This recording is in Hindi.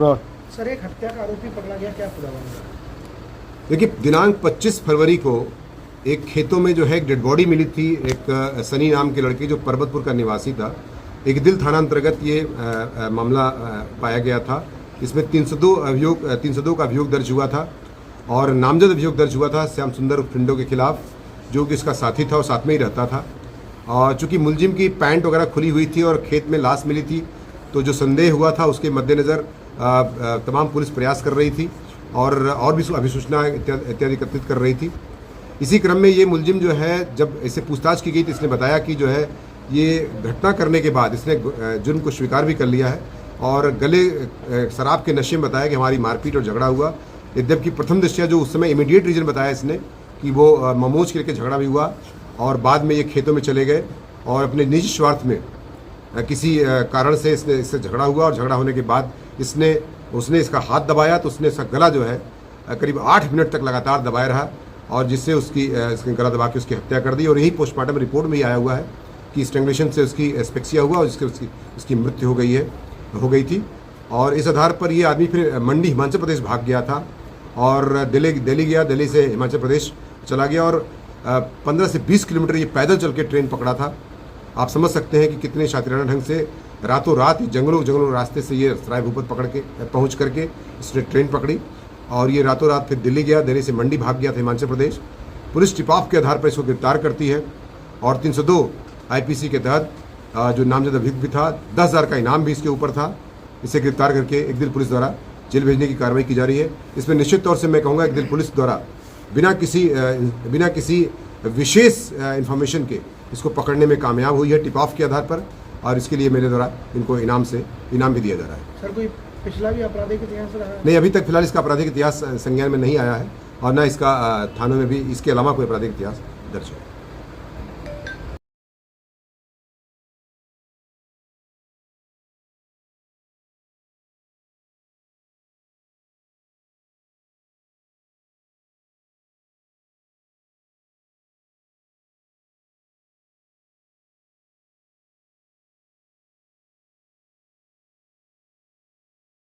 सर, एक हत्या का आरोपी पकड़ा गया, क्या खुलासा हुआ? देखिए, दिनांक 25 फरवरी को एक खेतों में जो है एक डेड बॉडी मिली थी। एक सनी नाम के लड़के जो पर्वतपुर का निवासी था। एक दिल थाना अंतर्गत ये मामला पाया गया था। इसमें 302 का अभियोग दर्ज हुआ था और नामजद अभियोग दर्ज हुआ था श्याम सुंदर फिंडो के खिलाफ, जो कि इसका साथी था और साथ में ही रहता था। और चूंकि मुलजिम की पैंट वगैरह खुली हुई थी और खेत में लाश मिली थी, तो जो संदेह हुआ था उसके मद्देनज़र तमाम पुलिस प्रयास कर रही थी और भी अभिसूचना इत्यादि एकत्रित कर रही थी। इसी क्रम में ये मुलजिम जो है, जब इससे पूछताछ की गई तो इसने बताया कि जो है ये घटना करने के बाद इसने जुर्म को स्वीकार भी कर लिया है और गले शराब के नशे में बताया कि हमारी मारपीट और झगड़ा हुआ। यद्यपि प्रथम दृष्टया जो उस समय इमीडिएट रीजन बताया इसने कि वो ममोज के लेकर झगड़ा भी हुआ और बाद में ये खेतों में चले गए और अपने निजी स्वार्थ में किसी कारण से इससे झगड़ा हुआ और झगड़ा होने के बाद उसने इसका हाथ दबाया, तो उसने इसका गला जो है करीब 8 मिनट तक लगातार दबाया रहा और जिससे इसकी गला दबा के उसकी हत्या कर दी। और यही पोस्टमार्टम रिपोर्ट में ही आया हुआ है कि स्ट्रैंगुलेशन से उसकी एस्पेक्सिया हुआ और उसकी मृत्यु हो गई थी। और इस आधार पर ये आदमी फिर मंडी हिमाचल प्रदेश भाग गया था और दिल्ली गया, दिल्ली से हिमाचल प्रदेश चला गया और 15 से 20 किलोमीटर ये पैदल चल के ट्रेन पकड़ा था। आप समझ सकते हैं कि कितने शातिराना ढंग से रातों रात जंगलों रास्ते से ये सराय भूपत पहुँच करके इसने ट्रेन पकड़ी और ये रातों रात फिर दिल्ली गया, दिल्ली से मंडी भाग गया था Himachal Pradesh. Police tip of के आधार पर इसको गिरफ्तार करती है और 302 आईपीसी के तहत जो नामजद अभियुक्त भी था, 10,000 का इनाम भी इसके ऊपर था। इसे गिरफ्तार करके एक दिल पुलिस द्वारा जेल भेजने की कार्रवाई की जा रही है। इसमें निश्चित तौर से मैं कहूँगा एक दिल पुलिस द्वारा बिना किसी विशेष इन्फॉर्मेशन के इसको पकड़ने में कामयाब हुई है टिप ऑफ के आधार पर, और इसके लिए मेरे द्वारा इनको इनाम भी दिया जा रहा है। सर, कोई पिछला भी आपराधिक इतिहास रहा है? नहीं, अभी तक फिलहाल इसका आपराधिक इतिहास संज्ञान में नहीं आया है और न इसका थानों में भी इसके अलावा कोई आपराधिक इतिहास दर्ज है।